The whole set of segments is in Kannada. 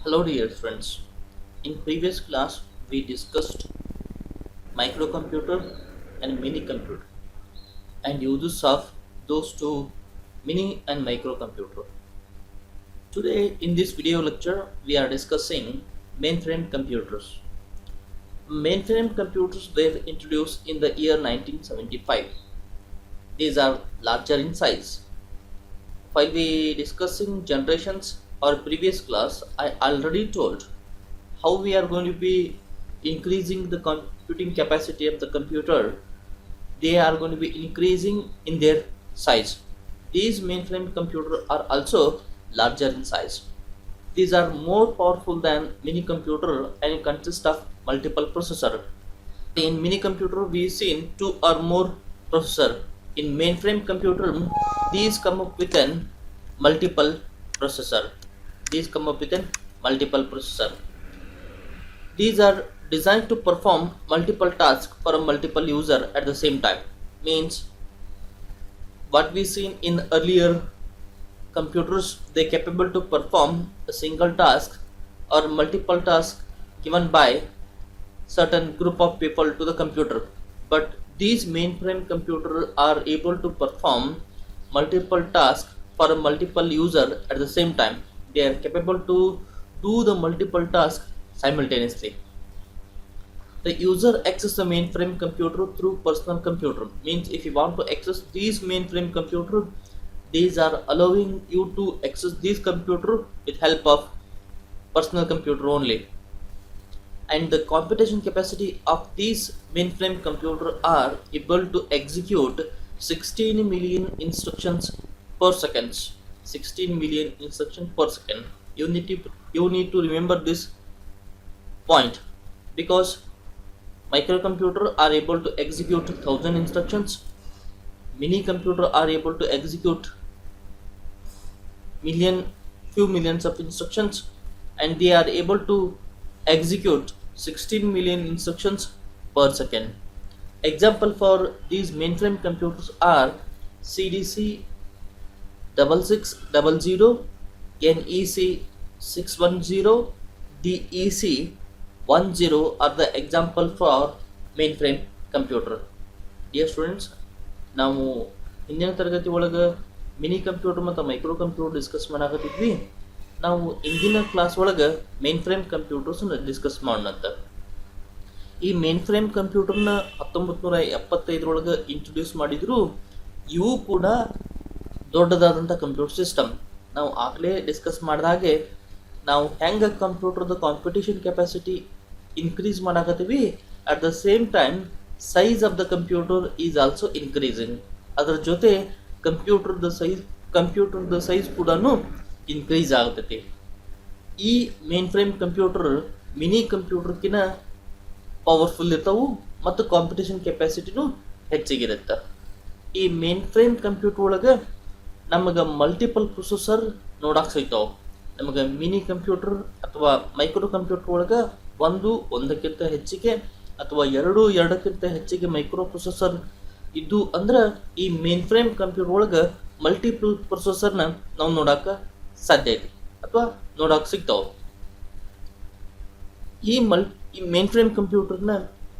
Hello dear friends. In previous class we discussed microcomputer and mini computer and uses of those two mini and microcomputer. Today in this video lecture we are discussing mainframe computers. Mainframe computers were introduced in the year 1975. These are larger in size. While we discussing generations or previous class, I already told how we are going to be increasing the computing capacity of the computer. They are going to be increasing in their size. These mainframe computers are also larger in size. These are more powerful than mini computer and consist of multiple processor. In mini computer we seen two or more processor. In mainframe computer these come up with an multiple processor. These come up with an multiple processor. These are designed to perform multiple tasks for a multiple user at the same time. Means what we seen in earlier computers, they capable to perform a single task or multiple tasks given by certain group of people to the computer. But these mainframe computers are able to perform multiple tasks for a multiple user at the same time. They are capable to do the multiple tasks simultaneously. The user access the mainframe computer through personal computer. Means if you want to access these mainframe computer, these are allowing you to access this computer with help of personal computer only. And the computation capacity of these mainframe computer are able to execute 16 million instructions per second. 16 million instructions per second. You need to remember this point, because microcomputer are able to execute 1000 instructions, mini computer are able to execute few millions of instructions, and they are able to execute 16 million instructions per second. Example for these mainframe computers are CDC 6600, NEC 610, DEC 10 are the example for mainframe computer. Dear students, ನಾವು ಹಿಂದಿನ ತರಗತಿ ಒಳಗೆ ಮಿನಿ ಕಂಪ್ಯೂಟರ್ ಮತ್ತು ಮೈಕ್ರೋ ಕಂಪ್ಯೂಟರ್ ಡಿಸ್ಕಸ್ ಮಾಡಾಕತ್ತಿದ್ವಿ. ನಾವು ಇಂದಿನ ಕ್ಲಾಸ್ ಒಳಗೆ ಮೇನ್ ಫ್ರೇಮ್ ಕಂಪ್ಯೂಟರ್ಸ್ನ ಡಿಸ್ಕಸ್ ಮಾಡೋಣಂತ. ಈ ಮೇನ್ ಫ್ರೇಮ್ ಕಂಪ್ಯೂಟರ್ನ 1975 ಇಂಟ್ರೊಡ್ಯೂಸ್ ಮಾಡಿದ್ರು. ಇವು ಕೂಡ ದೊಡ್ಡದಾದಂಥ ಕಂಪ್ಯೂಟರ್ ಸಿಸ್ಟಮ್. ನಾವು ಆಗಲೇ ಡಿಸ್ಕಸ್ ಮಾಡಿದಾಗೆ ನಾವು ಹೆಂಗೆ ಕಂಪ್ಯೂಟರ್ದ ಕಾಂಪಿಟೇಷನ್ ಕೆಪಾಸಿಟಿ ಇನ್ಕ್ರೀಸ್ ಮಾಡಾಕತ್ತೀವಿ, at the same time size of the computer is also increasing. ಅದರ ಜೊತೆ ಕಂಪ್ಯೂಟರ್ದ ಸೈಜ್ ಕೂಡ ಇನ್ಕ್ರೀಸ್ ಆಗ್ತೈತಿ. ಈ ಮೇನ್ ಫ್ರೇಮ್ ಕಂಪ್ಯೂಟರ್ ಮಿನಿ ಕಂಪ್ಯೂಟರ್ಕಿನ ಪವರ್ಫುಲ್ ಇರ್ತಾವು ಮತ್ತು ಕಾಂಪಿಟೇಷನ್ ಕೆಪಾಸಿಟಿನೂ ಹೆಚ್ಚಿಗಿರುತ್ತೆ. ಈ ಮೇನ್ ಫ್ರೇಮ್ ಕಂಪ್ಯೂಟರ್ ಒಳಗೆ ನಮಗೆ ಮಲ್ಟಿಪಲ್ ಪ್ರೊಸೆಸರ್ ನೋಡಕ್ಕೆ ಸಿಗ್ತಾವೆ. ನಮಗೆ ಮಿನಿ ಕಂಪ್ಯೂಟರ್ ಅಥವಾ ಮೈಕ್ರೋ ಕಂಪ್ಯೂಟರ್ ಒಳಗೆ ಒಂದಕ್ಕಿಂತ ಹೆಚ್ಚಿಗೆ ಅಥವಾ ಎರಡಕ್ಕಿಂತ ಹೆಚ್ಚಿಗೆ ಮೈಕ್ರೋ ಪ್ರೊಸೆಸರ್ ಇದ್ದು ಅಂದ್ರೆ ಈ ಮೇನ್ ಫ್ರೇಮ್ ಕಂಪ್ಯೂಟರ್ ಒಳಗೆ ಮಲ್ಟಿಪಲ್ ಪ್ರೊಸೆಸರ್ನ ನಾವು ನೋಡಕ್ಕೆ ಸಾಧ್ಯ ಐತಿ ಅಥವಾ ನೋಡಕ್ಕೆ ಸಿಗ್ತಾವೆ. ಈ ಮೇನ್ ಫ್ರೇಮ್ ಕಂಪ್ಯೂಟರ್ನ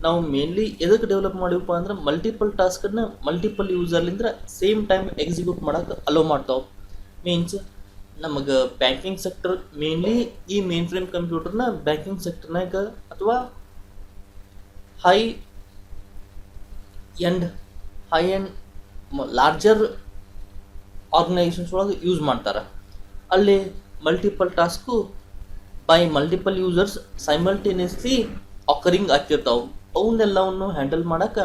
ನಾವು ಮೇನ್ಲಿ ಎದಕ್ಕೆ ಡೆವಲಪ್ ಮಾಡಿವಪ್ಪ ಅಂದ್ರೆ ಮಲ್ಟಿಪಲ್ ಟಾಸ್ಕನ್ನು ಮಲ್ಟಿಪಲ್ ಯೂಸರ್ಲಿಂದ ಸೇಮ್ ಟೈಮ್ ಎಕ್ಸಿಕ್ಯೂಟ್ ಮಾಡೋಕೆ ಅಲೋ ಮಾಡ್ತಾವೆ. ಮೀನ್ಸ್ ನಮಗೆ ಬ್ಯಾಂಕಿಂಗ್ ಸೆಕ್ಟರ್ ಮೇನ್ಲಿ ಈ ಮೇನ್ ಫ್ರೇಮ್ ಕಂಪ್ಯೂಟರ್ನ ಬ್ಯಾಂಕಿಂಗ್ ಸೆಕ್ಟರ್ನಾಗ ಅಥವಾ ಹೈ ಎಂಡ್ ಲಾರ್ಜರ್ ಆರ್ಗನೈಸೇಷನ್ಸ್ ಒಳಗೆ ಯೂಸ್ ಮಾಡ್ತಾರೆ. ಅಲ್ಲಿ multiple task by multiple users simultaneously occurring ಆಗ್ತಿರ್ತಾವೆ. ಅವನ್ನೆಲ್ಲವನ್ನು ಹ್ಯಾಂಡಲ್ ಮಾಡೋಕೆ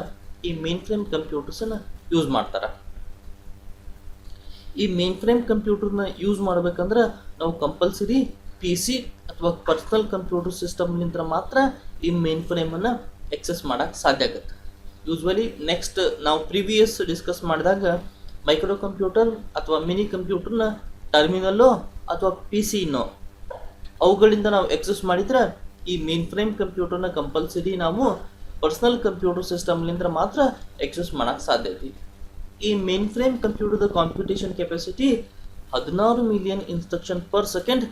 ಈ ಮೇನ್ ಫ್ರೇಮ್ ಕಂಪ್ಯೂಟರ್ಸನ್ನು ಯೂಸ್ ಮಾಡ್ತಾರೆ. ಈ ಮೇನ್ ಫ್ರೇಮ್ ಕಂಪ್ಯೂಟರ್ನ ಯೂಸ್ ಮಾಡ್ಬೇಕಂದ್ರೆ ನಾವು ಕಂಪಲ್ಸರಿ PC ಅಥವಾ ಪರ್ಸನಲ್ ಕಂಪ್ಯೂಟರ್ ಸಿಸ್ಟಮ್ನಿಂದ ಮಾತ್ರ ಈ ಮೇನ್ ಫ್ರೇಮನ್ನು ಎಕ್ಸೆಸ್ ಮಾಡೋಕ್ಕೆ ಸಾಧ್ಯ ಆಗುತ್ತೆ. ಯೂಸ್ವಲಿ ನೆಕ್ಸ್ಟ್ ನಾವು ಪ್ರೀವಿಯಸ್ ಡಿಸ್ಕಸ್ ಮಾಡಿದಾಗ ಮೈಕ್ರೋ ಕಂಪ್ಯೂಟರ್ ಅಥವಾ ಮಿನಿ ಕಂಪ್ಯೂಟರ್ನ ಟರ್ಮಿನಲ್ಲೋ ಅಥವಾ PCನೋ ಅವುಗಳಿಂದ ನಾವು ಎಕ್ಸೆಸ್ ಮಾಡಿದ್ರೆ ಈ ಮೇನ್ ಫ್ರೇಮ್ ಕಂಪ್ಯೂಟರ್ನ ಕಂಪಲ್ಸರಿ ನಾವು ಪರ್ಸನಲ್ ಕಂಪ್ಯೂಟರ್ ಸಿಸ್ಟಮ್ಲಿಂದ ಮಾತ್ರ ಎಕ್ಸೆಸ್ ಮಾಡೋಕ್ಕೆ ಸಾಧ್ಯ ಐತಿ. ಈ ಮೇನ್ ಫ್ರೇಮ್ ಕಂಪ್ಯೂಟರ್ದ computation capacity 16 million instruction per second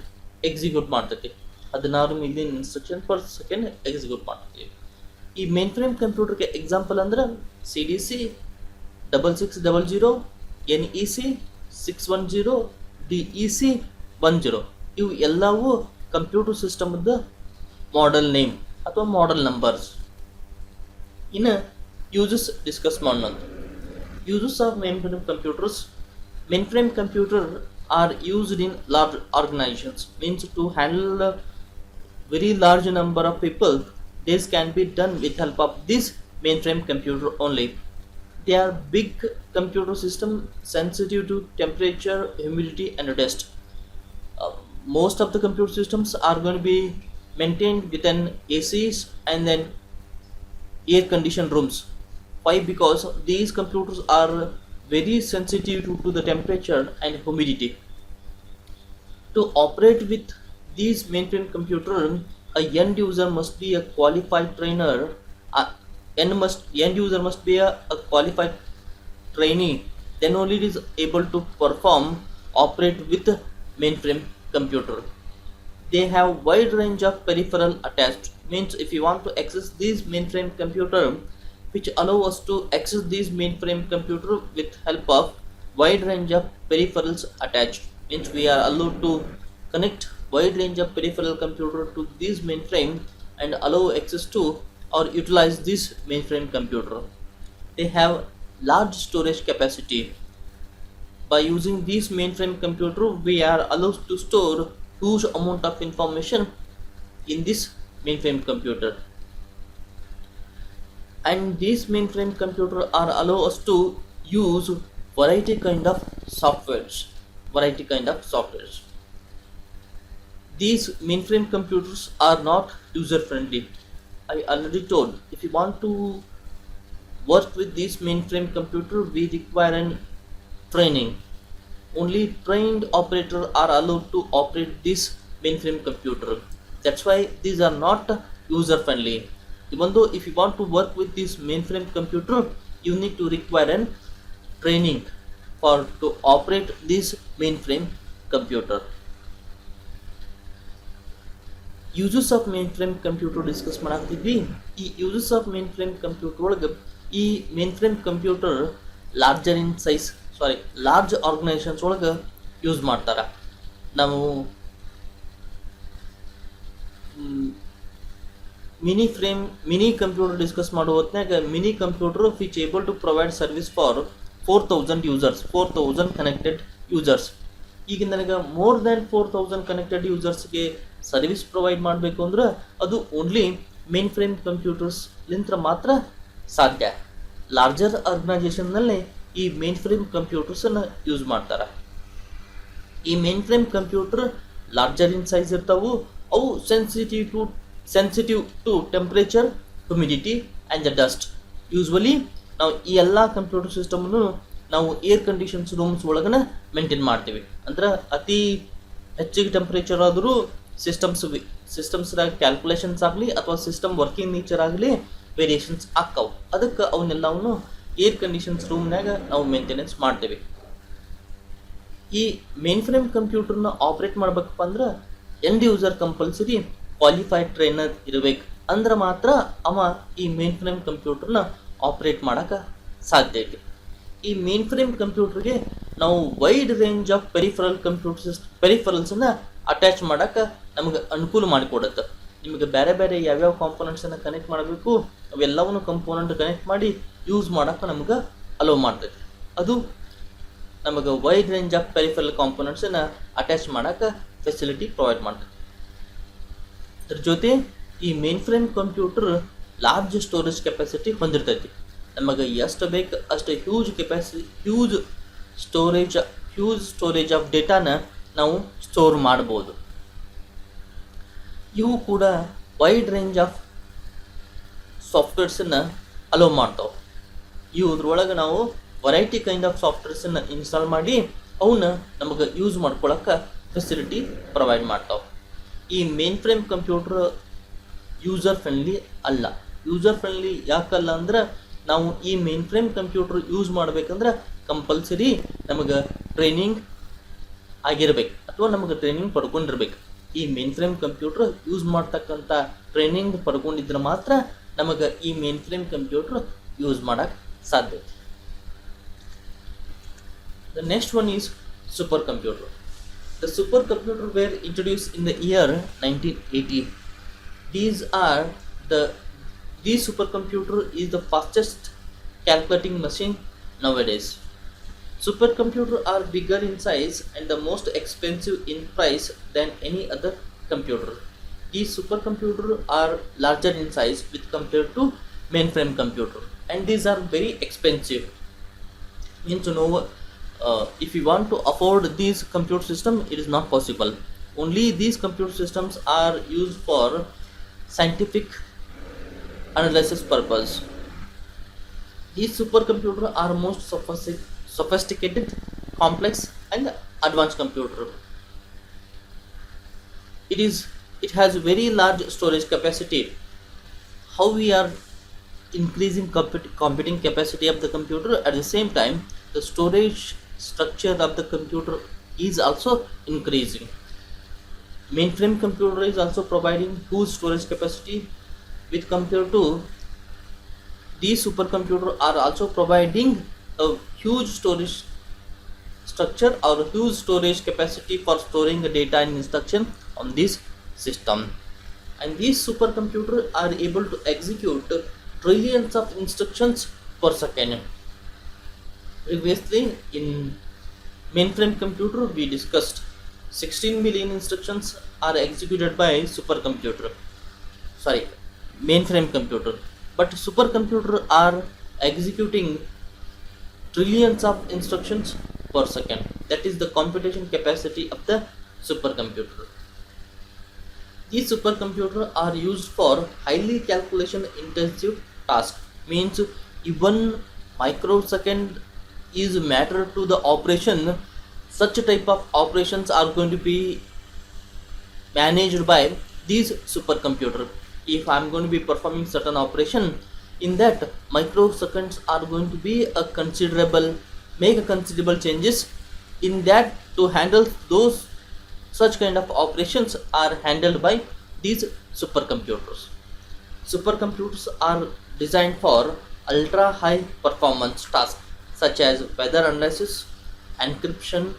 execute ಮಾಡ್ತೈತಿ. 16 million instruction per second execute ಮಾಡ್ತೀವಿ. ಈ ಮೇನ್ ಫ್ರೇಮ್ ಕಂಪ್ಯೂಟರ್ಗೆ ಎಕ್ಸಾಂಪಲ್ ಅಂದ್ರೆ CDC 6600, NEC 610, DEC 10. ಇವು ಎಲ್ಲವೂ ಕಂಪ್ಯೂಟರ್ ಸಿಸ್ಟಮ್ದ ಮಾಡೆಲ್ ನೇಮ್ ಅಥವಾ ಮಾಡೆಲ್ ನಂಬರ್ಸ್. ಇನ್ನು ಯೂಸಸ್ ಡಿಸ್ಕಸ್ ಮಾಡೋಣ. Uses of main frame computers. Mainframe computer are used in large organizations, means to handle a very large number of people. This can be done with help of this mainframe computer only. They are big computer system sensitive to temperature, humidity and dust. Most of the computer systems are going to be maintained within ACs and then air conditioned rooms. Why? Because these computers are very sensitive to the temperature and humidity. To operate with these mainframe computer, a end user must be a qualified trainer. End user must be a qualified trainee. Then only it is able to operate with mainframe computer. They have wide range of peripheral attached. Means if you want to access this mainframe computer, which allow us to access this mainframe computer with help of wide range of peripherals attached. Means we are allowed to connect wide range of peripheral computer to this mainframe and allow access to or utilize this mainframe computer. They have large storage capacity. By using this mainframe computer, we are allowed to store huge amount of information in this mainframe computer. And these mainframe computer are allow us to use variety kind of softwares. These mainframe computers are not user friendly. I already told, if you want to work with this mainframe computer, we require an training. Only trained operators are allowed to operate this mainframe computer. That's why these are not user friendly. Even though if you want to work with this mainframe computer, you need to require an training to operate this mainframe computer. Uses of mainframe computer discuss ಮಾಡಾಕ್ತಿದ್ವಿ. ಈ uses of mainframe computer ಒಳಗೆ ಈ mainframe computer large organizations ಒಳಗೆ ಯೂಸ್ ಮಾಡ್ತಾರ. ನಾವು ಮಿನಿ ಕಂಪ್ಯೂಟರ್ ಡಿಸ್ಕಸ್ ಮಾಡೋ ಹೊತ್ನಾಗ mini computer which able to provide service for 4000 connected users. ಈಗ ನನಗೆ ಮೋರ್ ದ್ಯಾನ್ 4000 ಕನೆಕ್ಟೆಡ್ ಯೂಸರ್ಸ್ಗೆ ಸರ್ವಿಸ್ ಪ್ರೊವೈಡ್ ಮಾಡಬೇಕು ಅಂದ್ರೆ ಅದು ಓನ್ಲಿ ಮೇನ್ ಫ್ರೇಮ್ ಕಂಪ್ಯೂಟರ್ಸ್ ಲಿಂತ್ರ ಮಾತ್ರ ಸಾಧ್ಯ. ಲಾರ್ಜರ್ ಆರ್ಗನೈಸೇಷನ್ನಲ್ಲಿ ಈ ಮೇನ್ ಫ್ರೇಮ್ ಕಂಪ್ಯೂಟರ್ಸನ್ನು ಯೂಸ್ ಮಾಡ್ತಾರೆ. ಈ mainframe computer larger in size ಇರ್ತಾವು. ಅವು sensitive to temperature, humidity and the dust. Usually ನಾವು ಈ ಎಲ್ಲ ಕಂಪ್ಯೂಟರ್ ಸಿಸ್ಟಮನ್ನು ನಾವು ಏರ್ ಕಂಡೀಷನ್ಸ್ ರೂಮ್ಸ್ ಒಳಗನೆ ಮೇಂಟೈನ್ ಮಾಡ್ತೀವಿ. ಅಂದ್ರೆ ಅತಿ ಹೆಚ್ಚಿಗೆ ಟೆಂಪ್ರೇಚರ್ ಆದರೂ ಸಿಸ್ಟಮ್ಸ್ದಾಗ ಕ್ಯಾಲ್ಕುಲೇಷನ್ಸ್ ಆಗಲಿ ಅಥವಾ ಸಿಸ್ಟಮ್ ವರ್ಕಿಂಗ್ ನೇಚರ್ ಆಗಲಿ ವೇರಿಯೇಷನ್ಸ್ ಆಗ್ತಾವೆ. ಅದಕ್ಕೆ ಅವನ್ನೆಲ್ಲವನ್ನು ಏರ್ ಕಂಡೀಷನ್ಸ್ ರೂಮ್ನಾಗ ನಾವು ಮೇಂಟೆನೆನ್ಸ್ ಮಾಡ್ತೀವಿ. ಈ ಮೇನ್ ಫ್ರೇಮ್ ಕಂಪ್ಯೂಟರ್ನ ಆಪ್ರೇಟ್ ಮಾಡ್ಬೇಕಪ್ಪ ಅಂದ್ರೆ end user compulsory qualified trainer ಇರಬೇಕು. ಅಂದ್ರೆ ಮಾತ್ರ ಅವ ಈ ಮೇನ್ ಫ್ರೇಮ್ ಕಂಪ್ಯೂಟರ್ನ ಆಪ್ರೇಟ್ ಮಾಡೋಕೆ ಸಾಧ್ಯ ಐತಿ. ಈ ಮೇನ್ ಫ್ರೇಮ್ ಕಂಪ್ಯೂಟರ್ಗೆ ನಾವು ವೈಡ್ ರೇಂಜ್ ಆಫ್ ಪೆರಿಫರಲ್ಸನ್ನು ಅಟ್ಯಾಚ್ ಮಾಡೋಕೆ ನಮಗೆ ಅನುಕೂಲ ಮಾಡಿಕೊಡುತ್ತೆ. ನಿಮಗೆ ಬೇರೆ ಬೇರೆ ಯಾವ್ಯಾವ ಕಾಂಪೋನೆಂಟ್ಸನ್ನು ಕನೆಕ್ಟ್ ಮಾಡಬೇಕು ಅವೆಲ್ಲವನ್ನು ಕಂಪೋನೆಂಟ್ ಕನೆಕ್ಟ್ ಮಾಡಿ ಯೂಸ್ ಮಾಡೋಕೆ ನಮಗೆ ಅಲೋ ಮಾಡ್ತೈತಿ. ಅದು ನಮಗೆ ವೈಡ್ ರೇಂಜ್ ಆಫ್ ಪೆರಿಫರಲ್ ಕಾಂಪೋನೆಂಟ್ಸನ್ನು ಅಟ್ಯಾಚ್ ಮಾಡೋಕೆ ಫೆಸಿಲಿಟಿ ಪ್ರೊವೈಡ್ ಮಾಡ್ತೈತಿ. ಅದ್ರ ಜೊತೆ ಈ mainframe computer large storage capacity ಹೊಂದಿರ್ತೈತಿ. ನಮಗೆ ಎಷ್ಟು ಬೇಕು ಅಷ್ಟು ಹ್ಯೂಜ್ ಸ್ಟೋರೇಜ್ ಆಫ್ ಡೇಟಾನ ನಾವು ಸ್ಟೋರ್ ಮಾಡ್ಬೋದು. ಇವು ಕೂಡ ವೈಡ್ ರೇಂಜ್ ಆಫ್ ಸಾಫ್ಟ್ವೇರ್ಸನ್ನು ಅಲೋ ಮಾಡ್ತಾವೆ. ಇವುದ್ರೊಳಗೆ ನಾವು ವೆರೈಟಿ ಕೈಂಡ್ ಆಫ್ ಸಾಫ್ಟ್ವೇರ್ಸನ್ನು ಇನ್ಸ್ಟಾಲ್ ಮಾಡಿ ಅವನ್ನ ನಮಗೆ ಯೂಸ್ ಮಾಡ್ಕೊಳಕ್ಕೆ ಫೆಸಿಲಿಟಿ ಪ್ರೊವೈಡ್ ಮಾಡ್ತಾವೆ. ಈ mainframe computer user friendly ಅಲ್ಲ. ಯೂಸರ್ ಫ್ರೆಂಡ್ಲಿ ಯಾಕಲ್ಲ ಅಂದ್ರೆ ನಾವು ಈ ಮೇನ್ ಫ್ರೇಮ್ ಕಂಪ್ಯೂಟರ್ ಯೂಸ್ ಮಾಡಬೇಕಂದ್ರೆ ಕಂಪಲ್ಸರಿ ನಮಗೆ ಟ್ರೈನಿಂಗ್ ಆಗಿರ್ಬೇಕು ಅಥವಾ ನಮಗೆ ಟ್ರೈನಿಂಗ್ ಪಡ್ಕೊಂಡಿರ್ಬೇಕು. ಈ ಮೇನ್ ಫ್ರೇಮ್ ಕಂಪ್ಯೂಟರ್ ಯೂಸ್ ಮಾಡ್ತಕ್ಕಂಥ ಟ್ರೈನಿಂಗ್ ಪಡ್ಕೊಂಡಿದ್ರೆ ಮಾತ್ರ ನಮಗೆ ಈ ಮೇನ್ ಫ್ರೇಮ್ ಕಂಪ್ಯೂಟರ್ ಯೂಸ್ ಮಾಡೋಕ್ಕೆ ಸಾಧ್ಯತೆ. The next one is supercomputer. The supercomputer were introduced in the year 1980. These are the These supercomputer is the fastest calculating machine nowadays. Supercomputer are bigger in size and the most expensive in price than any other computer. These supercomputer are larger in size with compared to mainframe computer, and these are very expensive. Means if you want to afford these computer system, it is not possible. Only these computer systems are used for scientific analysis purpose. These supercomputers are most sophisticated, complex and advanced computer. It has very large storage capacity. How we are increasing computing capacity of the computer, at the same time the storage structure of the computer is also increasing. Mainframe computer is also providing huge storage capacity with compared to these supercomputers are also providing a huge storage structure or huge storage capacity for storing the data and instruction on this system. And these supercomputers are able to execute trillions of instructions per second. Previously in mainframe computer we discussed 16 million instructions are executed by mainframe computer, but supercomputer are executing trillions of instructions per second. That is the computation capacity of the supercomputer. These supercomputers are used for highly calculation intensive tasks. Means even microsecond is matter to the operation. Such type of operations are going to be managed by these supercomputer. If I am going to be performing certain operation, in that microseconds are going to be make a considerable changes in that. To handle those such kind of operations are handled by these supercomputers. Supercomputers are designed for ultra high performance tasks such as weather analysis, encryption,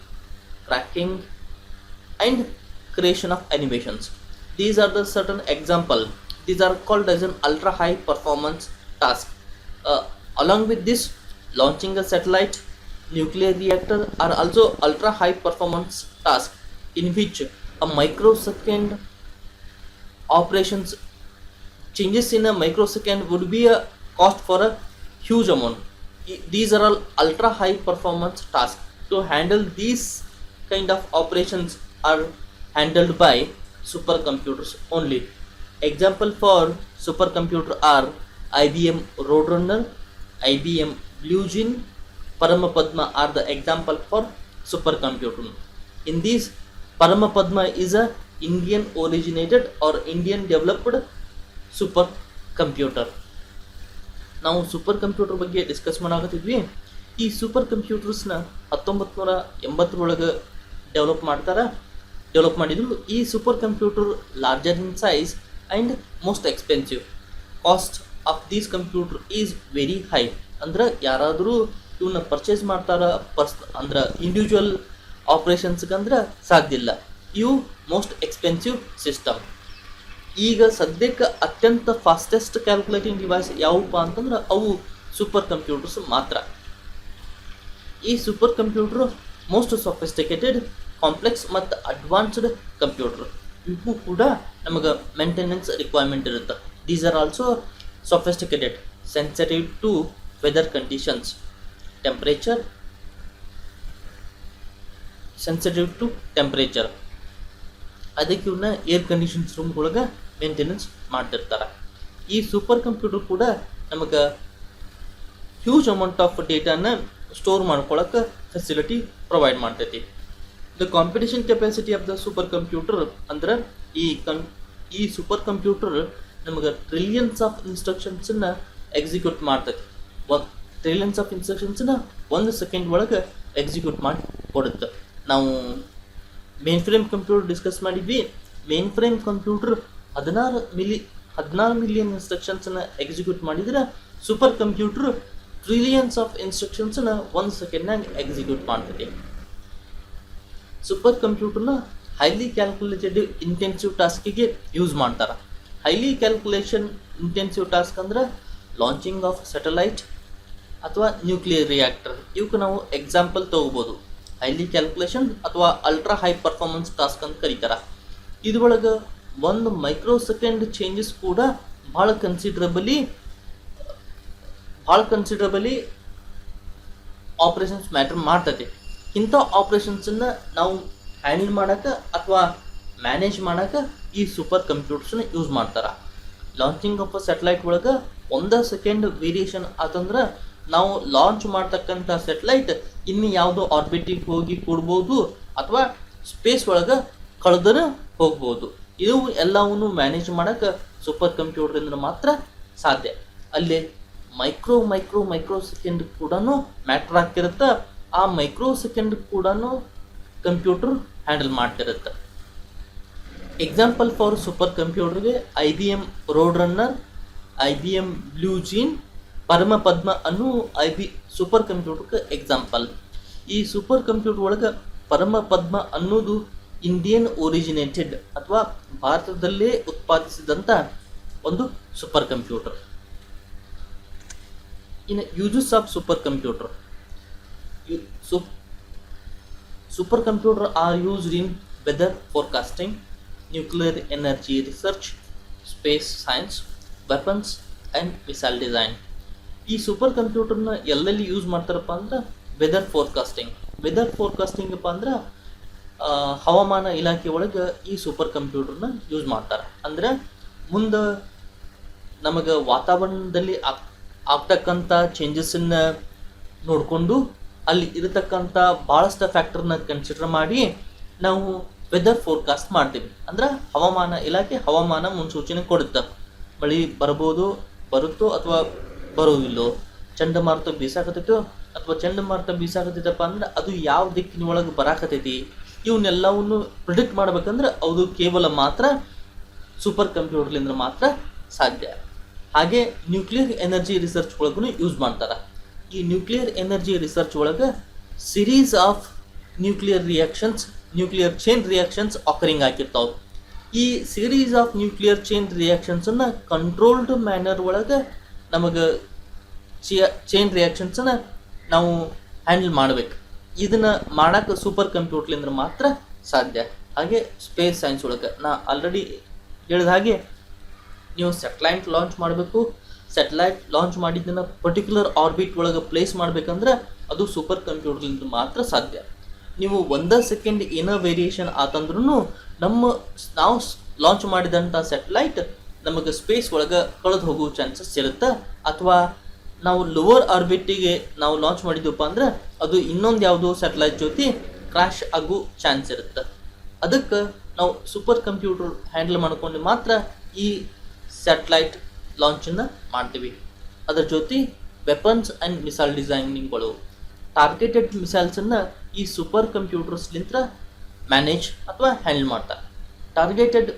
tracking and creation of animations. These are the certain example. These are called as an ultra high performance task. Along with this, launching a satellite, nuclear reactor are also ultra high performance task in which a microsecond operations changes in a microsecond would be a cost for a huge amount. These are all ultra high performance tasks. To handle these kind of operations are handled by supercomputers only. Example for supercomputer are IBM Roadrunner, IBM Blue Gene, Paramapadma are the example for supercomputer. In this, Paramapadma is a Indian originated or Indian developed supercomputer. ನಾವು ಸೂಪರ್ ಕಂಪ್ಯೂಟರ್ ಬಗ್ಗೆ ಡಿಸ್ಕಸ್ ಮಾಡಾಕತ್ತಿದ್ವಿ. ಈ ಸೂಪರ್ ಕಂಪ್ಯೂಟರ್ಸ್ನ 1980 ಡೆವಲಪ್ ಮಾಡಿದ್ರು. ಈ super computer larger in size and most expensive. Cost of this computer is very high. ಅಂದ್ರೆ ಯಾರಾದರೂ ಇವನ್ನ ಪರ್ಚೇಸ್ ಮಾಡ್ತಾರ ಅಂದ್ರೆ ಇಂಡಿವಿಜುವಲ್ ಆಪರೇಷನ್ಸ್ಗೆ ಅಂದ್ರೆ ಸಾಧ್ಯ ಇಲ್ಲ. ಇವು ಮೋಸ್ಟ್ ಎಕ್ಸ್ಪೆನ್ಸಿವ್ ಸಿಸ್ಟಮ್. ಈಗ ಸದ್ಯಕ್ಕೆ ಅತ್ಯಂತ ಫಾಸ್ಟೆಸ್ಟ್ ಕ್ಯಾಲ್ಕುಲೇಟಿಂಗ್ ಡಿವೈಸ್ ಯಾವಪ್ಪ ಅಂತಂದ್ರೆ ಅವು ಸೂಪರ್ ಕಂಪ್ಯೂಟರ್ಸ್ ಮಾತ್ರ. ಈ super computer most sophisticated, complex ಮತ್ತು ಅಡ್ವಾನ್ಸ್ಡ್ ಕಂಪ್ಯೂಟರ್. ಇವು ಕೂಡ ನಮಗೆ ಮೇಂಟೆನೆನ್ಸ್ ರಿಕ್ವೈರ್ಮೆಂಟ್ ಇರುತ್ತೆ. These are also sophisticated, sensitive to weather conditions, temperature, sensitive to temperature. ಅದಕ್ಕೆ ಇವನ್ನ ಏರ್ ಕಂಡೀಷನ್ಸ್ ರೂಮ್ಗಳೊಳಗೆ ಮೇಂಟೆನೆನ್ಸ್ ಮಾಡ್ತಿರ್ತಾರೆ. ಈ ಸೂಪರ್ ಕಂಪ್ಯೂಟರ್ ಕೂಡ ನಮಗೆ ಹ್ಯೂಜ್ ಅಮೌಂಟ್ ಆಫ್ ಡೇಟಾನ ಸ್ಟೋರ್ ಮಾಡ್ಕೊಳ್ಳೋಕೆ ಫೆಸಿಲಿಟಿ ಪ್ರೊವೈಡ್ ಮಾಡ್ತೈತಿ. The computation capacity of the super computer ಅಂದ್ರೆ ಈ ಸೂಪರ್ ಕಂಪ್ಯೂಟರ್ ನಮಗೆ ಟ್ರಿಲಿಯನ್ಸ್ ಆಫ್ ಇನ್ಸ್ಟ್ರಕ್ಷನ್ಸನ್ನು ಎಕ್ಸಿಕ್ಯೂಟ್ ಮಾಡ್ತೈತಿ. ಟ್ರಿಲಿಯನ್ಸ್ ಆಫ್ ಇನ್ಸ್ಟ್ರಕ್ಷನ್ಸನ್ನ 1 ಸೆಕೆಂಡ್ ಒಳಗೆ ಎಕ್ಸಿಕ್ಯೂಟ್ ಮಾಡಿ ಕೊಡುತ್ತೆ. ನಾವು ಮೇನ್ ಫ್ರೇಮ್ ಕಂಪ್ಯೂಟರ್ ಡಿಸ್ಕಸ್ ಮಾಡಿದ್ವಿ. ಮೇನ್ ಫ್ರೇಮ್ ಕಂಪ್ಯೂಟರ್ 16 ಮಿಲಿಯನ್ ಇನ್ಸ್ಟ್ರಕ್ಷನ್ಸ್ನ ಎಕ್ಸಿಕ್ಯೂಟ್ ಮಾಡಿದ್ರೆ ಸೂಪರ್ ಕಂಪ್ಯೂಟರ್ ಟ್ರಿಲಿಯನ್ಸ್ ಆಫ್ ಇನ್ಸ್ಟ್ರಕ್ಷನ್ಸ್ನ 1 ಸೆಕೆಂಡ್ನಾಗ ಎಕ್ಸಿಕ್ಯೂಟ್ ಮಾಡ್ತದೆ. ಸೂಪರ್ ಕಂಪ್ಯೂಟರ್ನ ಹೈಲಿ ಕ್ಯಾಲ್ಕುಲೇಟೆಡ್ ಇಂಟೆನ್ಸಿವ್ ಟಾಸ್ಕಿಗೆ ಯೂಸ್ ಮಾಡ್ತಾರೆ. ಹೈಲಿ ಕ್ಯಾಲ್ಕುಲೇಷನ್ ಇಂಟೆನ್ಸಿವ್ ಟಾಸ್ಕ್ ಅಂದ್ರೆ ಲಾಂಚಿಂಗ್ ಆಫ್ ಸ್ಯಾಟಲೈಟ್ ಅಥವಾ ನ್ಯೂಕ್ಲಿಯರ್ ರಿಯಾಕ್ಟರ್, ಇವಕ್ಕೆ ನಾವು ಎಕ್ಸಾಂಪಲ್ ತಗೋಬೋದು. ಹೈಲಿ ಕ್ಯಾಲ್ಕುಲೇಷನ್ ಅಥವಾ ಅಲ್ಟ್ರಾ ಹೈ ಪರ್ಫಾರ್ಮೆನ್ಸ್ ಟಾಸ್ಕ್ ಅಂತ ಕರೀತಾರೆ. ಇದ್ರೊಳಗೆ ಒಂದು ಮೈಕ್ರೋ ಸೆಕೆಂಡ್ ಚೇಂಜಸ್ ಕೂಡ ಭಾಳ ಕನ್ಸಿಡ್ರಬಲಿ ಆಪ್ರೇಷನ್ಸ್ ಮ್ಯಾಟರ್ ಮಾಡ್ತದೆ. ಇಂಥ ಆಪ್ರೇಷನ್ಸನ್ನು ನಾವು ಹ್ಯಾಂಡಲ್ ಮಾಡೋಕ್ಕೆ ಅಥವಾ ಮ್ಯಾನೇಜ್ ಮಾಡೋಕ್ಕೆ ಈ ಸೂಪರ್ ಕಂಪ್ಯೂಟರ್ಸ್ನ ಯೂಸ್ ಮಾಡ್ತಾರೆ. ಲಾಂಚಿಂಗ್ ಆಫ್ ಅ ಸ್ಯಾಟಲೈಟ್ ಒಳಗೆ 1 ಸೆಕೆಂಡ್ ವೇರಿಯೇಷನ್ ಆತಂದ್ರೆ ನಾವು ಲಾಂಚ್ ಮಾಡ್ತಕ್ಕಂಥ ಸ್ಯಾಟಲೈಟ್ ಇನ್ನು ಯಾವುದೋ ಆರ್ಬಿಟಿಗೆ ಹೋಗಿ ಕೂಡ್ಬೋದು ಅಥವಾ ಸ್ಪೇಸ್ ಒಳಗೆ ಕಳೆದ್ರೆ ಹೋಗ್ಬೋದು. ಇದು ಎಲ್ಲವನ್ನೂ ಮ್ಯಾನೇಜ್ ಮಾಡೋಕ್ಕೆ ಸೂಪರ್ ಕಂಪ್ಯೂಟರಿಂದ ಮಾತ್ರ ಸಾಧ್ಯ. ಅಲ್ಲೇ ಮೈಕ್ರೋ ಸೆಕೆಂಡ್ ಕೂಡ ಮ್ಯಾಟ್ರ್ ಆಗ್ತಿರುತ್ತೆ. ಆ ಮೈಕ್ರೋ ಸೆಕೆಂಡ್ ಕೂಡ ಕಂಪ್ಯೂಟರ್ ಹ್ಯಾಂಡಲ್ ಮಾಡ್ತಿರುತ್ತೆ. ಎಕ್ಸಾಂಪಲ್ ಫಾರ್ ಸೂಪರ್ ಕಂಪ್ಯೂಟರ್ಗೆ IBM Roadrunner, IBM Blue Gene, Param Padma ಅನ್ನೋ ಸೂಪರ್ ಕಂಪ್ಯೂಟರ್ಗೆ ಎಕ್ಸಾಂಪಲ್. ಈ ಸೂಪರ್ ಕಂಪ್ಯೂಟರ್ ಒಳಗೆ ಪರಮಪದ್ಮ ಅನ್ನೋದು ಇಂಡಿಯನ್ ಒರಿಜಿನೇಟೆಡ್ ಅಥವಾ ಭಾರತದಲ್ಲೇ ಉತ್ಪಾದಿಸಿದಂಥ ಒಂದು ಸೂಪರ್ ಕಂಪ್ಯೂಟರ್. ಇನ್ನು uses of super computer. Super computers are used in weather forecasting, nuclear energy research, space science, weapons and missile design. ಈ ಸೂಪರ್ ಕಂಪ್ಯೂಟರ್ನ ಎಲ್ಲೆಲ್ಲಿ ಯೂಸ್ ಮಾಡ್ತಾರಪ್ಪ ಅಂದ್ರೆ ವೆದರ್ ಫೋರ್ಕಾಸ್ಟಿಂಗ್ ಅಪ್ಪ ಅಂದ್ರೆ ಹವಾಮಾನ ಇಲಾಖೆ ಒಳಗೆ ಈ ಸೂಪರ್ ಕಂಪ್ಯೂಟರ್ನ ಯೂಸ್ ಮಾಡ್ತಾರೆ. ಅಂದ್ರೆ ಮುಂದೆ ನಮಗೆ ವಾತಾವರಣದಲ್ಲಿ ಆಗ್ತಕ್ಕಂಥ ಚೇಂಜಸ್ಸನ್ನು ನೋಡಿಕೊಂಡು ಅಲ್ಲಿ ಇರತಕ್ಕಂಥ ಭಾಳಷ್ಟು ಫ್ಯಾಕ್ಟರ್ನ ಕನ್ಸಿಡರ್ ಮಾಡಿ ನಾವು ವೆದರ್ ಫೋರ್ಕಾಸ್ಟ್ ಮಾಡ್ತೀವಿ. ಅಂದ್ರೆ ಹವಾಮಾನ ಇಲಾಖೆ ಹವಾಮಾನ ಮುನ್ಸೂಚನೆ ಕೊಡುತ್ತೆ. ಮಳೆ ಬರುತ್ತೋ ಅಥವಾ ಬರೋದಿಲ್ಲೋ, ಚಂಡಮಾರುತ ಬೀಸಾಕತ್ತೈತೋ ಅಥವಾ ಚಂಡಮಾರುತ ಬೀಸಾಕತ್ತೈತಪ್ಪ ಅಂದ್ರೆ ಅದು ಯಾವ ದಿಕ್ಕಿನ ಒಳಗೆ ಬರಾಕತ್ತೈತಿ, ಇವನ್ನೆಲ್ಲವನ್ನು ಪ್ರಿಡಿಕ್ಟ್ ಮಾಡ್ಬೇಕಂದ್ರೆ ಅದು ಕೇವಲ ಮಾತ್ರ ಸೂಪರ್ ಕಂಪ್ಯೂಟರ್ಲಿಂದ ಮಾತ್ರ ಸಾಧ್ಯ. ಹಾಗೆ ನ್ಯೂಕ್ಲಿಯರ್ ಎನರ್ಜಿ ರಿಸರ್ಚ್ ಒಳಗೂ ಯೂಸ್ ಮಾಡ್ತಾರೆ. ಈ ನ್ಯೂಕ್ಲಿಯರ್ ಎನರ್ಜಿ ರಿಸರ್ಚ್ ಒಳಗೆ series of nuclear chain reactions occurring ಆಗಿರ್ತಾವೆ. ಈ ಸಿರೀಸ್ ಆಫ್ ನ್ಯೂಕ್ಲಿಯರ್ ಚೈನ್ ರಿಯಾಕ್ಷನ್ಸನ್ನು ಕಂಟ್ರೋಲ್ಡ್ ಮ್ಯಾನರ್ ಒಳಗೆ ನಮಗೆ ಚೈನ್ ರಿಯಾಕ್ಷನ್ಸನ್ನು ನಾವು ಹ್ಯಾಂಡಲ್ ಮಾಡಬೇಕು. ಇದನ್ನು ಮಾಡೋಕ್ಕೆ ಸೂಪರ್ ಕಂಪ್ಯೂಟರ್ಲಿಂದ ಮಾತ್ರ ಸಾಧ್ಯ. ಹಾಗೆ ಸ್ಪೇಸ್ ಸೈನ್ಸ್ ಒಳಗೆ ನಾ ಆಲ್ರೆಡಿ ಹೇಳಿದ ಹಾಗೆ ನೀವು ಸ್ಯಾಟಲೈಟ್ ಲಾಂಚ್ ಮಾಡಬೇಕು. ಸ್ಯಾಟಲೈಟ್ ಲಾಂಚ್ ಮಾಡಿದ್ದನ್ನು ಪರ್ಟಿಕ್ಯುಲರ್ ಆರ್ಬಿಟ್ ಒಳಗೆ ಪ್ಲೇಸ್ ಮಾಡಬೇಕಂದ್ರೆ ಅದು ಸೂಪರ್ ಕಂಪ್ಯೂಟರ್ಲಿಂದ ಮಾತ್ರ ಸಾಧ್ಯ. ನೀವು 1 ಸೆಕೆಂಡ್ ಏನೋ ವೇರಿಯೇಷನ್ ಆತಂದ್ರೂ ನಾವು ಲಾಂಚ್ ಮಾಡಿದಂಥ ಸ್ಯಾಟಲೈಟ್ ನಮಗೆ ಸ್ಪೇಸ್ ಒಳಗೆ ಕಳೆದು ಹೋಗೋ ಚಾನ್ಸಸ್ ಇರುತ್ತೆ. ಅಥವಾ ನಾವು ಲೋವರ್ ಆರ್ಬಿಟಿಗೆ ನಾವು ಲಾಂಚ್ ಮಾಡಿದ್ವಪ್ಪ ಅಂದ್ರೆ ಅದು ಇನ್ನೊಂದು ಯಾವುದೋ ಸ್ಯಾಟಲೈಟ್ ಜೊತೆ ಕ್ರ್ಯಾಶ್ ಆಗೋ ಚಾನ್ಸ್ ಇರುತ್ತೆ. ಅದಕ್ಕೆ ನಾವು ಸೂಪರ್ ಕಂಪ್ಯೂಟರ್ ಹ್ಯಾಂಡಲ್ ಮಾಡ್ಕೊಂಡು ಮಾತ್ರ ಈ ಸ್ಯಾಟಲೈಟ್ ಲಾಂಚನ್ನು ಮಾಡ್ತೀವಿ. ಅದರ ಜೊತೆ ವೆಪನ್ಸ್ ಆ್ಯಂಡ್ ಮಿಸೈಲ್ ಡಿಸೈನಿಂಗ್ಗಳು, ಟಾರ್ಗೆಟೆಡ್ ಮಿಸೈಲ್ಸನ್ನು ಈ ಸೂಪರ್ ಕಂಪ್ಯೂಟರ್ಸ್ಲಿಂದ ಮ್ಯಾನೇಜ್ ಅಥವಾ ಹ್ಯಾಂಡಲ್ ಮಾಡ್ತಾರೆ. ಟಾರ್ಗೆಟೆಡ್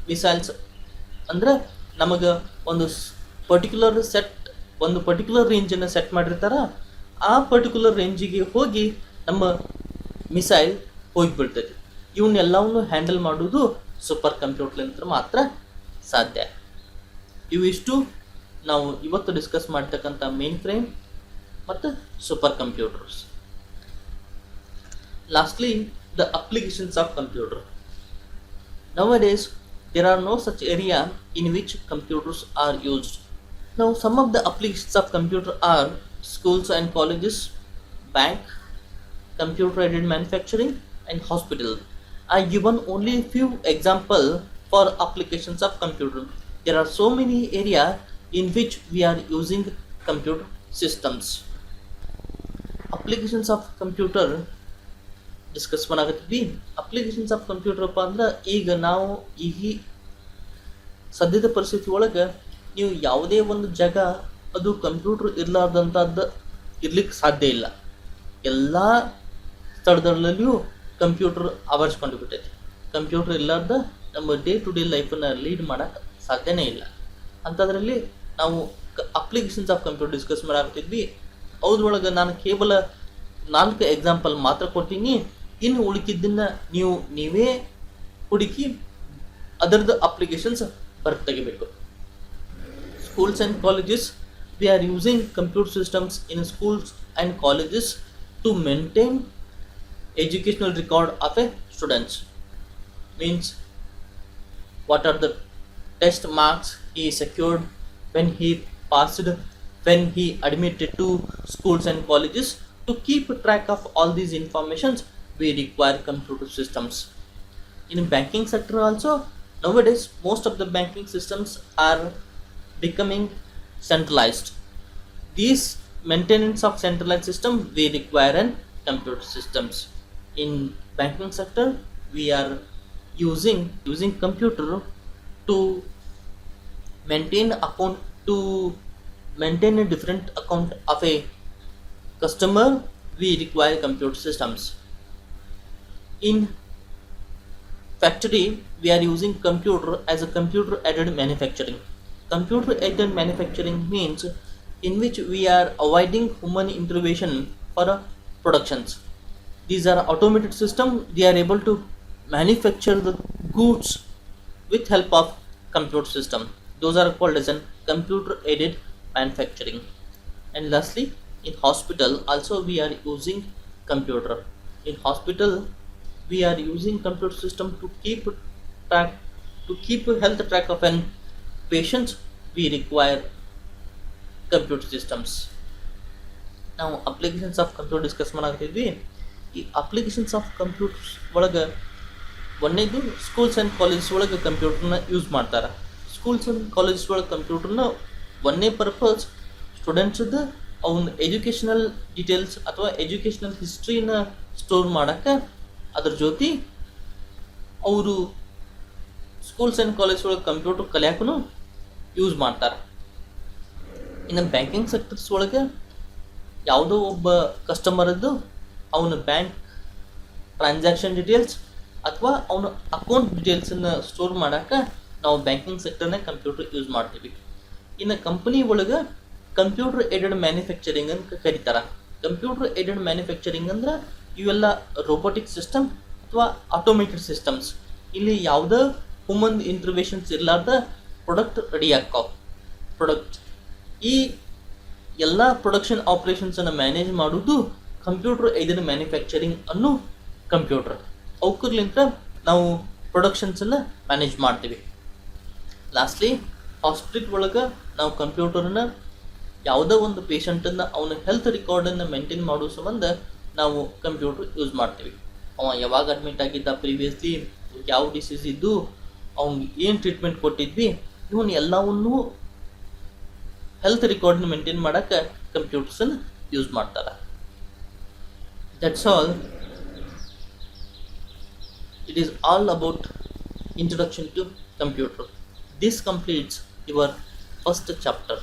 ಮಿಸೈಲ್ಸ್ ಅಂದ್ರೆ ನಮಗೆ ಒಂದು ಪರ್ಟಿಕ್ಯುಲರ್ ರೇಂಜನ್ನು ಸೆಟ್ ಮಾಡಿರ್ತಾರೆ. ಆ ಪರ್ಟಿಕ್ಯುಲರ್ ರೇಂಜಿಗೆ ಹೋಗಿ ನಮ್ಮ ಮಿಸೈಲ್ ಹೋಗಿಬಿಡ್ತೈತಿ. ಇವನ್ನೆಲ್ಲವನ್ನು ಹ್ಯಾಂಡಲ್ ಮಾಡೋದು ಸೂಪರ್ ಕಂಪ್ಯೂಟರ್ಲಿಂದ ಮಾತ್ರ ಸಾಧ್ಯ. ಇವಿಷ್ಟು ನಾವು ಇವತ್ತು ಡಿಸ್ಕಸ್ ಮಾಡ್ತಕ್ಕಂಥ ಮೇನ್ ಫ್ರೇಮ್ ಮತ್ತು super computers. Lastly the applications of computer. Nowadays there are no such area in which computers are used. Now some of the applications of computer are schools and colleges, bank, computer aided manufacturing and hospital. I given only few example for applications of computer. There are so many areas in which we are using computer systems. Applications of computer discuss ಮಾಡಾಕತ್ತೀವಿ. ಅಪ್ಲಿಕೇಶನ್ಸ್ ಆಫ್ ಕಂಪ್ಯೂಟರ್ ಅಪ್ಪ ಅಂದ್ರೆ ಈಗ ನಾವು ಸದ್ಯದ ಪರಿಸ್ಥಿತಿ ಒಳಗೆ ನೀವು ಯಾವುದೇ ಒಂದು ಜಾಗ ಅದು ಕಂಪ್ಯೂಟರ್ ಇರಲಾರ್ದಂಥದ್ದು ಇರ್ಲಿಕ್ಕೆ ಸಾಧ್ಯ ಇಲ್ಲ. ಎಲ್ಲ ಸ್ಥಳದಲ್ಲಿಯೂ ಕಂಪ್ಯೂಟರ್ ಆವರಿಸ್ಕೊಂಡು ಬಿಟ್ಟೈತಿ. ಕಂಪ್ಯೂಟರ್ ಇರಲಾರ್ದ ನಮ್ಮ ಡೇ ಟು ಡೇ ಲೈಫನ್ನು ಲೀಡ್ ಮಾಡೋಕ್ಕೆ ಸಾಧ್ಯನೇ ಇಲ್ಲ. ಅಂಥದ್ರಲ್ಲಿ ನಾವು ಅಪ್ಲಿಕೇಶನ್ಸ್ ಆಫ್ ಕಂಪ್ಯೂಟರ್ ಡಿಸ್ಕಸ್ ಮಾಡಾಕ್ತಿದ್ವಿ. ಅದ್ರೊಳಗೆ ನಾನು ಕೇವಲ 4 ಎಕ್ಸಾಂಪಲ್ ಮಾತ್ರ ಕೊಟ್ಟೀನಿ. ಇನ್ನು ಉಳಿಕಿದ್ದನ್ನು ನೀವೇ ಹುಡುಕಿ ಅದರದ್ದು ಅಪ್ಲಿಕೇಶನ್ಸ್ ಬರ್ಕ್ ತೆಗಿಬೇಕು. Schools and colleges, we are using computer systems in schools and colleges to maintain educational record of a students. Means what are the test marks he secured when he passed, when he admitted to schools and colleges. To keep track of all these informations, we require computer systems. In banking sector also, nowadays most of the banking systems are becoming centralized. These maintenance of centralized system, we require an computer systems. In banking sector, we are using computer to maintain account, to maintain a different account of a customer. We require computer systems. In factory, we are using computer as a computer aided manufacturing. Computer aided manufacturing means in which we are avoiding human intervention for productions. These are automated system. They are able to manufacture the goods with help of computer system. Those are called as an computer aided manufacturing. And lastly, in hospital also we are using computer. In hospital we are using computer system to keep health track of an patient. We require computer systems. ನಾವು ಅಪ್ಲಿಕೇಶನ್ಸ್ ಆಫ್ ಕಂಪ್ಯೂಟರ್ ಡಿಸ್ಕಸ್ ಮಾಡಾಕ್ತಿದ್ವಿ. ಈ ಅಪ್ಲಿಕೇಶನ್ಸ್ ಆಫ್ ಕಂಪ್ಯೂಟರ್ಸ್ ಒಳಗೆ ಒಂದೇದು ಸ್ಕೂಲ್ಸ್ ಆ್ಯಂಡ್ ಕಾಲೇಜಸ್ ಒಳಗೆ ಕಂಪ್ಯೂಟರ್ನ ಯೂಸ್ ಮಾಡ್ತಾರೆ. ಸ್ಕೂಲ್ಸ್ ಆ್ಯಂಡ್ ಕಾಲೇಜಸ್ ಒಳಗೆ ಕಂಪ್ಯೂಟರ್ನ ಒಂದೇ ಪರ್ಪಸ್ ಸ್ಟೂಡೆಂಟ್ಸದ್ದು ಅವನ ಎಜುಕೇಷನಲ್ ಡೀಟೇಲ್ಸ್ ಅಥವಾ ಎಜುಕೇಷನಲ್ ಹಿಸ್ಟ್ರಿನ ಸ್ಟೋರ್ ಮಾಡೋಕ್ಕೆ, ಅದ್ರ ಜೊತೆ ಅವರು ಸ್ಕೂಲ್ಸ್ ಆ್ಯಂಡ್ ಕಾಲೇಜ್ ಒಳಗೆ ಕಂಪ್ಯೂಟರ್ ಕಲಿಯಾಕೂ ಯೂಸ್ ಮಾಡ್ತಾರೆ. ಇನ್ನು ಬ್ಯಾಂಕಿಂಗ್ ಸೆಕ್ಟರ್ಸ್ ಒಳಗೆ ಯಾವುದೋ ಒಬ್ಬ ಕಸ್ಟಮರದ್ದು ಅವನ ಬ್ಯಾಂಕ್ ಟ್ರಾನ್ಸಾಕ್ಷನ್ ಡೀಟೇಲ್ಸ್ ಅಥವಾ ಅವನ ಅಕೌಂಟ್ ಡೀಟೇಲ್ಸನ್ನು ಸ್ಟೋರ್ ಮಾಡೋಕ್ಕೆ ನಾವು ಬ್ಯಾಂಕಿಂಗ್ ಸೆಕ್ಟರ್ನ ಕಂಪ್ಯೂಟರ್ ಯೂಸ್ ಮಾಡ್ತೀವಿ. ಇನ್ನು ಕಂಪನಿ ಒಳಗೆ ಕಂಪ್ಯೂಟರ್ ಏಡೆಡ್ ಮ್ಯಾನುಫ್ಯಾಕ್ಚರಿಂಗ್ ಅಂತ ಕರೀತಾರೆ. ಕಂಪ್ಯೂಟರ್ ಏಡೆಡ್ ಮ್ಯಾನುಫ್ಯಾಕ್ಚರಿಂಗ್ ಅಂದ್ರೆ ಇವೆಲ್ಲ ರೋಬೋಟಿಕ್ ಸಿಸ್ಟಮ್ ಅಥವಾ ಆಟೋಮೇಟೆಡ್ ಸಿಸ್ಟಮ್ಸ್. ಇಲ್ಲಿ ಯಾವುದೇ ಹ್ಯೂಮನ್ ಇಂಟರ್ವೆನ್ಷನ್ಸ್ ಇರಲಾರ್ದ ಪ್ರಾಡಕ್ಟ್ ರೆಡಿ ಆಗ್ತಾವೆ. ಈ ಎಲ್ಲ ಪ್ರೊಡಕ್ಷನ್ ಆಪ್ರೇಷನ್ಸನ್ನು ಮ್ಯಾನೇಜ್ ಮಾಡೋದು ಕಂಪ್ಯೂಟರ್ ಏಡೆಡ್ ಮ್ಯಾನುಫ್ಯಾಕ್ಚರಿಂಗ್ ಅನ್ನೋ ಕಂಪ್ಯೂಟರ್. ಅವಕ್ಕರ್ಲಿಂತ ನಾವು ಪ್ರೊಡಕ್ಷನ್ಸನ್ನು ಮ್ಯಾನೇಜ್ ಮಾಡ್ತೀವಿ. ಲಾಸ್ಟ್ಲಿ ಹಾಸ್ಪಿಟಲ್ ಒಳಗೆ ನಾವು ಕಂಪ್ಯೂಟರ್ನ ಯಾವುದೋ ಒಂದು ಪೇಷಂಟನ್ನು ಅವನ ಹೆಲ್ತ್ ರೆಕಾರ್ಡನ್ನು ಮೇಂಟೈನ್ ಮಾಡೋ ಸಂಬಂಧ ನಾವು ಕಂಪ್ಯೂಟರ್ ಯೂಸ್ ಮಾಡ್ತೀವಿ. ಅವ ಯಾವಾಗ ಅಡ್ಮಿಟ್ ಆಗಿದ್ದ, ಪ್ರೀವಿಯಸ್ಲಿ ಯಾವ ಡಿಸೀಸ್ ಇದ್ದು, ಅವ್ನಿಗೆ ಏನು ಟ್ರೀಟ್ಮೆಂಟ್ ಕೊಟ್ಟಿದ್ವಿ, ಇವನು ಎಲ್ಲವನ್ನೂ ಹೆಲ್ತ್ ರೆಕಾರ್ಡ್ನ ಮೇಂಟೈನ್ ಮಾಡೋಕ್ಕೆ ಕಂಪ್ಯೂಟರ್ಸನ್ನು ಯೂಸ್ ಮಾಡ್ತಾರೆ. That's all. It is all about introduction to computer. This completes your first chapter.